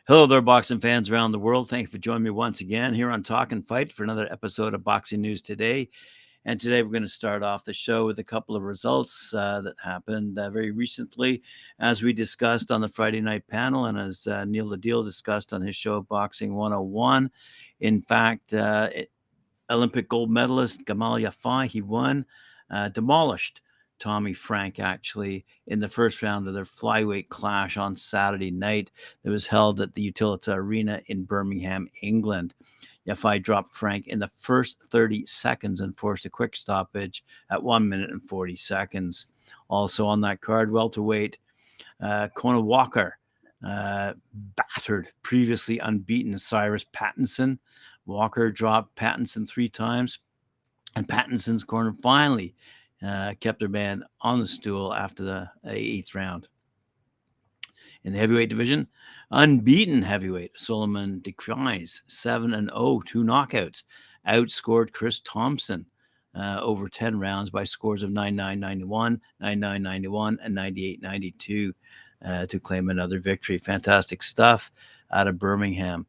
Hello there, boxing fans around the world. Thank you for joining me once again here on Talk and Fight for another episode of Boxing News Today. And today we're going to start off the show with a couple of results that happened very recently, as we discussed on the Friday night panel and as Neil Ladil discussed on his show Boxing 101. In fact, Olympic gold medalist Gamal Yafai, he won, demolished Tommy Frank, actually, in the first round of their flyweight clash on Saturday night that was held at the Utilita Arena in Birmingham, England. Yafai dropped Frank in the first 30 seconds and forced a quick stoppage at 1 minute and 40 seconds. Also on that card, welterweight Conor Walker battered previously unbeaten Cyrus Pattinson. Walker dropped Pattinson 3 times, and Pattinson's corner finally kept their man on the stool after the 8th round. In the heavyweight division, unbeaten heavyweight Solomon Dekrais, 7-0, 2 knockouts, outscored Chris Thompson over 10 rounds by scores of 9-9, 9-1, 9-9, 9-1, and 98-92 to claim another victory. Fantastic stuff out of Birmingham.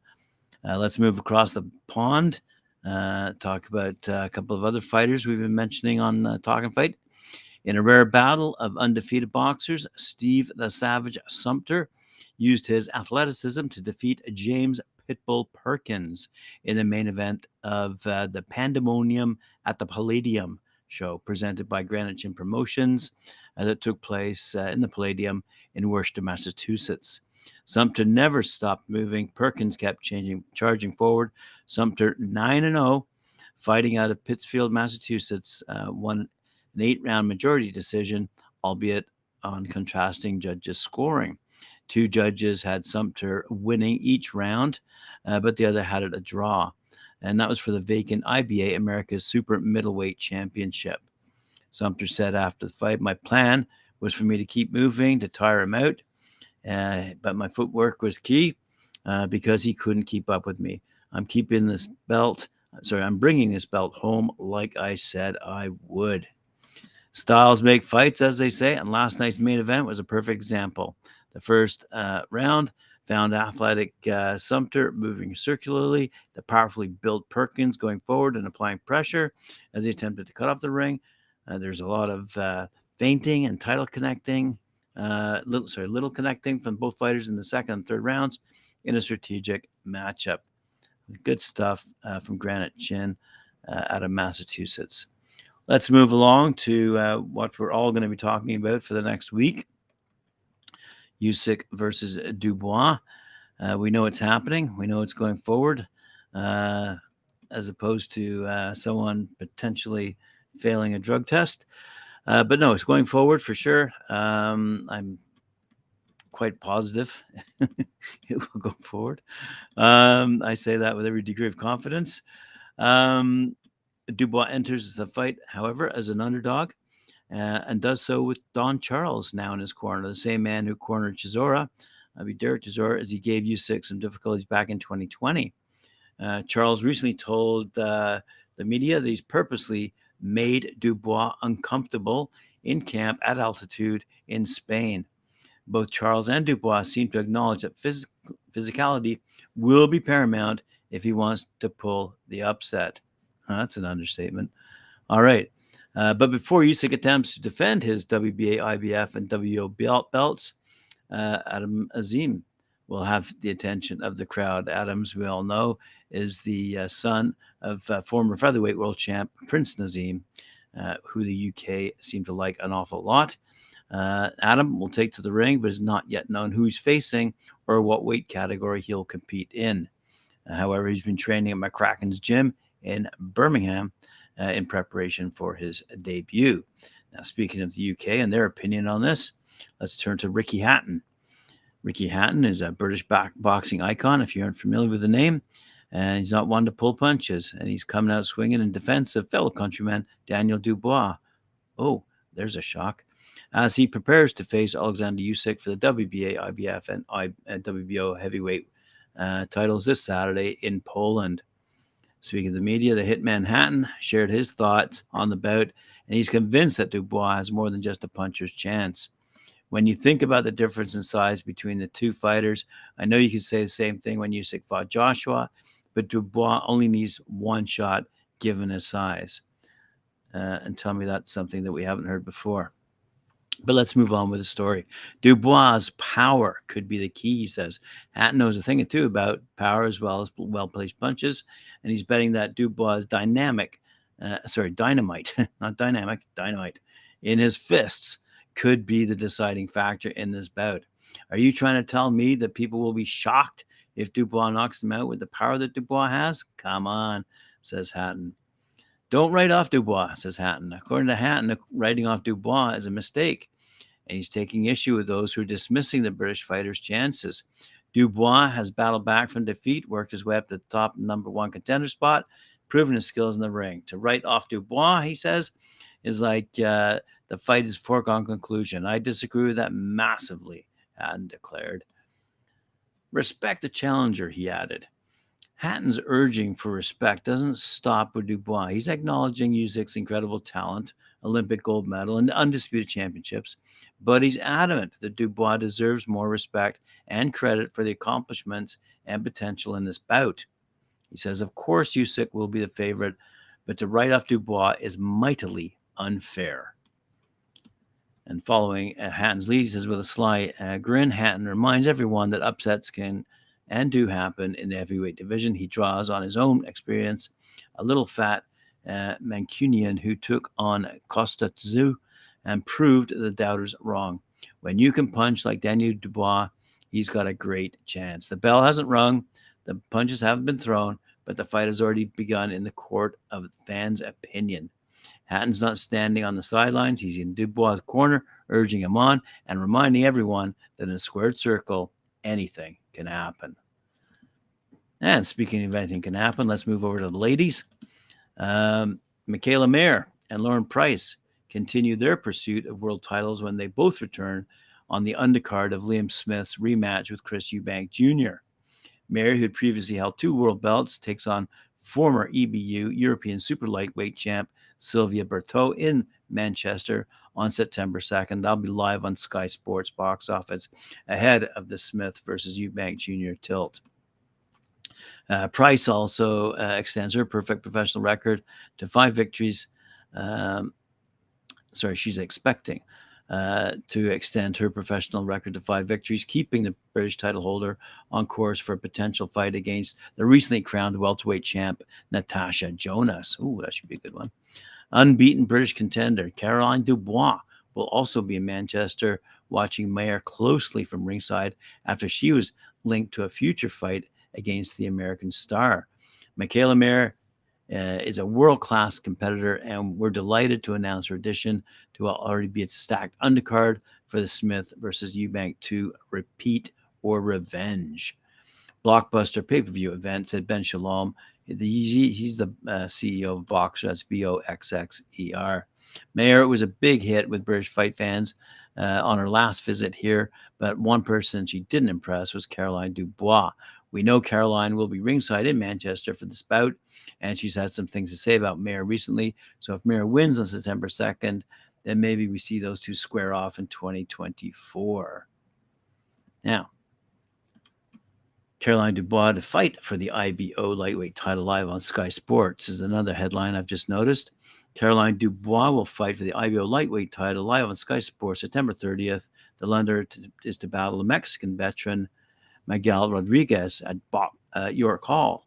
Let's move across the pond. Talk about a couple of other fighters we've been mentioning on Talk and Fight. In a rare battle of undefeated boxers, Steve the Savage Sumpter used his athleticism to defeat James Pitbull Perkins in the main event of the Pandemonium at the Palladium show presented by Granite Chin Promotions that took place in the Palladium in Worcester, Massachusetts. Sumpter never stopped moving. Perkins kept charging forward. Sumpter 9-0, fighting out of Pittsfield, Massachusetts, won an 8-round majority decision, albeit on contrasting judges' scoring. 2 judges had Sumpter winning each round, but the other had it a draw. And that was for the vacant IBA America's Super Middleweight Championship. Sumpter said after the fight, "My plan was for me to keep moving, to tire him out. But my footwork was key because he couldn't keep up with me. I'm bringing this belt home like I said I would." Styles make fights, as they say, and last night's main event was a perfect example. The first round found athletic Sumpter moving circularly, the powerfully built Perkins going forward and applying pressure as he attempted to cut off the ring. There's a lot of feinting and title connecting. Little connecting from both fighters in the second and third rounds in a strategic matchup. Good stuff from Granite Chin out of Massachusetts. Let's move along to what we're all going to be talking about for the next week. Usyk versus Dubois. We know it's happening. We know it's going forward, as opposed to someone potentially failing a drug test. But no, it's going forward for sure. I'm quite positive it will go forward. I say that with every degree of confidence. Dubois enters the fight, however, as an underdog, and does so with Don Charles now in his corner, the same man who cornered Chisora, Derek Chisora, as he gave Usyk some difficulties back in 2020. Charles recently told the media that he's purposely made Dubois uncomfortable in camp at altitude in Spain. Both Charles and Dubois seem to acknowledge that physicality will be paramount if he wants to pull the upset. That's an understatement. All right. But before Usyk attempts to defend his WBA, IBF, and WBO belts, Adam Azim will have the attention of the crowd. Adams, we all know, is the son of former featherweight world champ Prince Nazim, who the UK seem to like an awful lot. Adam will take to the ring, but is not yet known who he's facing or what weight category he'll compete in. However, he's been training at McCracken's gym in Birmingham in preparation for his debut. Now, speaking of the UK and their opinion on this, let's turn to Ricky Hatton. Ricky Hatton is a British boxing icon, if you aren't familiar with the name, and he's not one to pull punches, and he's coming out swinging in defense of fellow countryman Daniel Dubois. Oh, there's a shock. As he prepares to face Alexander Usyk for the WBA, IBF, and WBO heavyweight titles this Saturday in Poland. Speaking of the media, the hitman Hatton shared his thoughts on the bout, and he's convinced that Dubois has more than just a puncher's chance. When you think about the difference in size between the two fighters, I know you could say the same thing when Usyk fought Joshua, but Dubois only needs one shot given his size. And tell me that's something that we haven't heard before. But let's move on with the story. Dubois' power could be the key, he says. Hatton knows a thing or two about power as well as well-placed punches, and he's betting that Dubois' dynamite, not dynamic, dynamite, in his fists could be the deciding factor in this bout. Are you trying to tell me that people will be shocked if Dubois knocks him out with the power that Dubois has? Come on, says Hatton. Don't write off Dubois, says Hatton. According to Hatton, writing off Dubois is a mistake, and he's taking issue with those who are dismissing the British fighter's chances. Dubois has battled back from defeat, worked his way up to the top number one contender spot, proven his skills in the ring. To write off Dubois, he says, is like the fight is foregone conclusion. I disagree with that massively, Hatton declared. Respect the challenger, he added. Hatton's urging for respect doesn't stop with Dubois. He's acknowledging Usyk's incredible talent, Olympic gold medal, and undisputed championships, but he's adamant that Dubois deserves more respect and credit for the accomplishments and potential in this bout. He says, of course, Usyk will be the favorite, but to write off Dubois is mightily unfair. And following Hatton's lead, he says, with a sly grin, Hatton reminds everyone that upsets can and do happen in the heavyweight division. He draws on his own experience, a little fat Mancunian who took on Costa Tzu and proved the doubters wrong. When you can punch like Daniel Dubois, he's got a great chance. The bell hasn't rung, the punches haven't been thrown, but the fight has already begun in the court of fans' opinion. Hatton's not standing on the sidelines. He's in Dubois' corner, urging him on and reminding everyone that in a squared circle, anything can happen. And speaking of anything can happen, let's move over to the ladies. Mikaela Mayer and Lauren Price continue their pursuit of world titles when they both return on the undercard of Liam Smith's rematch with Chris Eubank Jr. Mayer, who had previously held 2 world belts, takes on former EBU European super lightweight champ Sylvia Bertot in Manchester on September 2nd. That'll be live on Sky Sports box office ahead of the Smith versus Eubank Jr. tilt. Price also extends her perfect professional record to 5 victories. She's expecting to extend her professional record to 5 victories, keeping the British title holder on course for a potential fight against the recently crowned welterweight champ Natasha Jonas. Ooh, that should be a good one. Unbeaten British contender Caroline Dubois will also be in Manchester, watching Mayer closely from ringside after she was linked to a future fight against the American star. Mikaela Mayer is a world-class competitor, and we're delighted to announce her addition to what will already be a stacked undercard for the Smith versus Eubank 2 repeat or revenge blockbuster pay-per-view event, said Ben Shalom. He's the CEO of Boxer. That's Boxxer. Mayer was a big hit with British fight fans on her last visit here, but one person she didn't impress was Caroline Dubois. We know Caroline will be ringside in Manchester for this bout, and she's had some things to say about Mayer recently. So if Mayer wins on September 2nd, then maybe we see those two square off in 2024. Now, Caroline Dubois to fight for the IBO lightweight title live on Sky Sports is another headline I've just noticed. Caroline Dubois will fight for the IBO lightweight title live on Sky Sports September 30th. The Londoner is to battle the Mexican veteran Miguel Rodriguez at York Hall,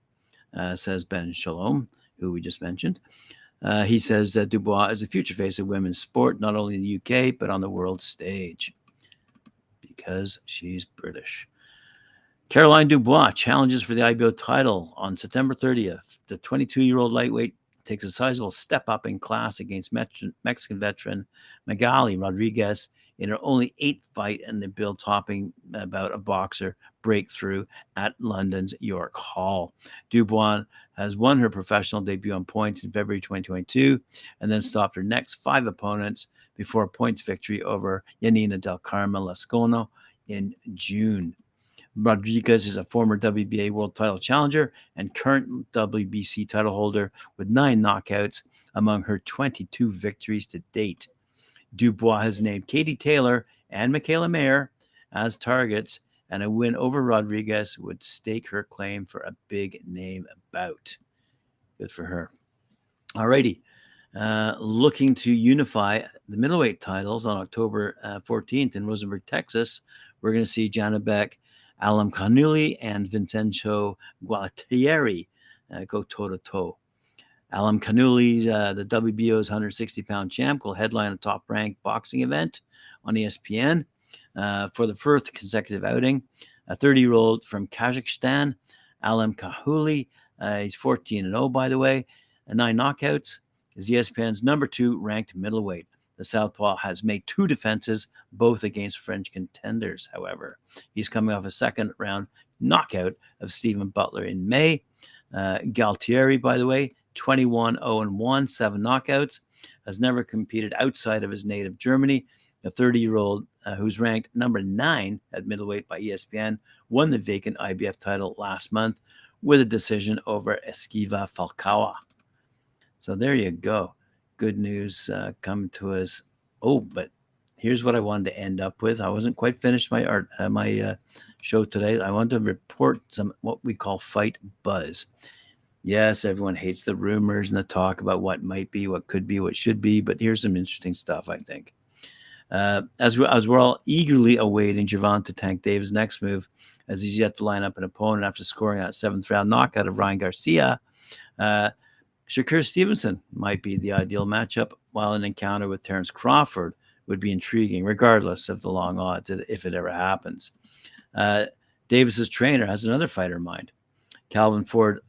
says Ben Shalom, who we just mentioned. He says that Dubois is the future face of women's sport, not only in the UK, but on the world stage, because she's British. Caroline Dubois challenges for the IBO title on September 30th. The 22-year-old lightweight takes a sizable step up in class against Mexican veteran Miguel Rodriguez in her only 8th fight in the bill, topping about a boxer breakthrough at London's York Hall. Dubois has won her professional debut on points in February 2022 and then stopped her next 5 opponents before a points victory over Yanina Del Carmen Lascano in June. Rodriguez is a former WBA world title challenger and current WBC title holder with 9 knockouts among her 22 victories to date. Dubois has named Katie Taylor and Mikaela Mayer as targets, and a win over Rodriguez would stake her claim for a big name bout. Good for her. Alrighty. Looking to unify the middleweight titles on October 14th in Rosenberg, Texas, we're going to see Janibek Alamkhanuly and Vincenzo Gualtieri go toe-to-toe. Alamkhanuly, the WBO's 160-pound champ, will headline a top-ranked boxing event on ESPN for the fourth consecutive outing. A 30-year-old from Kazakhstan, Alamkhanuly, he's 14-0, by the way, 9 knockouts, is ESPN's number 2 ranked middleweight. The southpaw has made 2 defenses, both against French contenders, however. He's coming off a second-round knockout of Stephen Butler in May. Gualtieri, by the way, 21-0-1, 7 knockouts, has never competed outside of his native Germany. The 30-year-old, who's ranked number 9 at middleweight by ESPN, won the vacant IBF title last month with a decision over Esquiva Falcao. So there you go. Good news coming to us. Oh, but here's what I wanted to end up with. I wasn't quite finished my show today. I wanted to report some what we call fight buzz. Yes, everyone hates the rumors and the talk about what might be, what could be, what should be, but here's some interesting stuff, I think. As we're all eagerly awaiting Gervonta Tank Davis' next move, as he's yet to line up an opponent after scoring that 7th-round knockout of Ryan Garcia, Shakur Stevenson might be the ideal matchup, while an encounter with Terence Crawford would be intriguing, regardless of the long odds, if it ever happens. Davis's trainer has another fighter in mind. Calvin Ford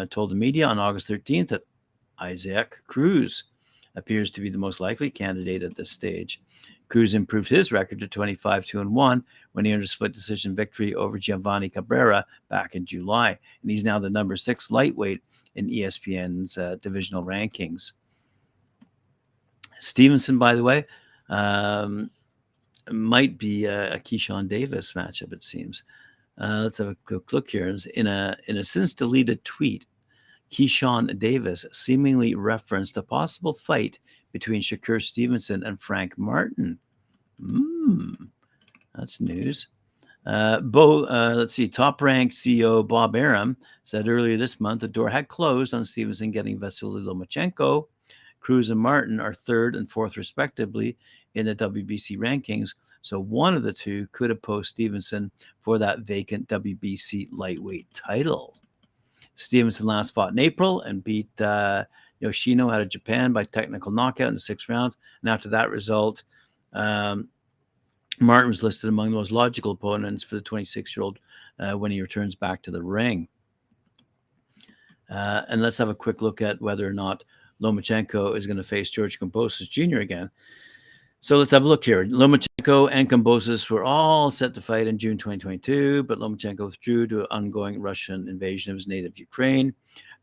told the media on August 13th that Isaac Cruz appears to be the most likely candidate at this stage. Cruz improved his record to 25-2-1 when he earned a split decision victory over Giovanni Cabrera back in July, and he's now the number 6 lightweight in ESPN's divisional rankings. Stevenson, by the way, might be a Keyshawn Davis matchup, it seems. Let's have a quick look here. In a since deleted tweet, Keyshawn Davis seemingly referenced a possible fight between Shakur Stevenson and Frank Martin. That's news. Let's see. Top-ranked CEO Bob Arum said earlier this month the door had closed on Stevenson getting Vasily Lomachenko. Cruz and Martin are 3rd and 4th, respectively, in the WBC rankings. So one of the two could oppose Stevenson for that vacant WBC lightweight title. Stevenson last fought in April and beat Yoshino out of Japan by technical knockout in the 6th round. And after that result, Martin was listed among the most logical opponents for the 26-year-old when he returns back to the ring. And let's have a quick look at whether or not Lomachenko is going to face George Kambosos Jr. again. So let's have a look here. Lomachenko and Kambosos were all set to fight in June 2022, but Lomachenko withdrew due to ongoing Russian invasion of his native Ukraine.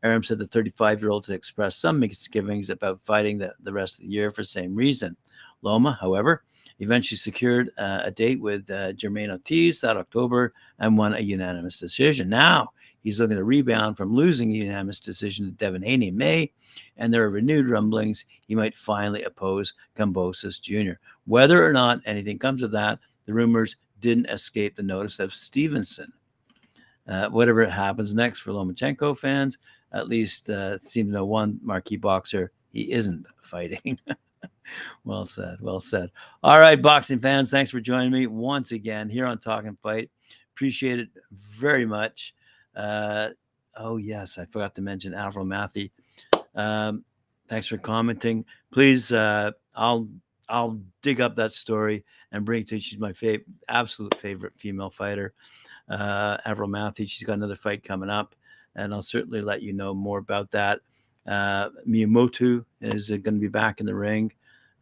Arum said the 35-year-old had expressed some misgivings about fighting the rest of the year for the same reason. Loma, however, eventually secured a date with Jermaine Ortiz that October and won a unanimous decision. Now he's looking to rebound from losing a unanimous decision to Devin Haney in May, and there are renewed rumblings he might finally oppose Kambosos Jr. Whether or not anything comes of that, the rumors didn't escape the notice of Stevenson. Whatever happens next for Lomachenko fans, at least seem to know one marquee boxer he isn't fighting. Well said. Well said. All right, boxing fans, thanks for joining me once again here on Talking Fight. Appreciate it very much. Oh, yes, I forgot to mention Avril Matthew. Thanks for commenting. Please, I'll dig up that story and bring it to you. She's my absolute favorite female fighter, Avril Matthew. She's got another fight coming up, and I'll certainly let you know more about that. Miyamoto is going to be back in the ring,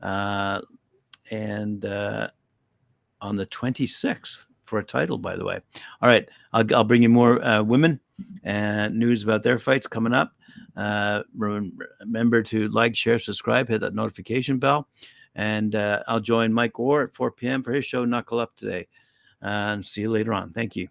and on the 26th for a title, by the way. All right, I'll bring you more women and news about their fights coming up. Remember to like, share, subscribe, hit that notification bell, and I'll join Mike Orr at 4 p.m. for his show Knuckle Up today. And see you later on. Thank you.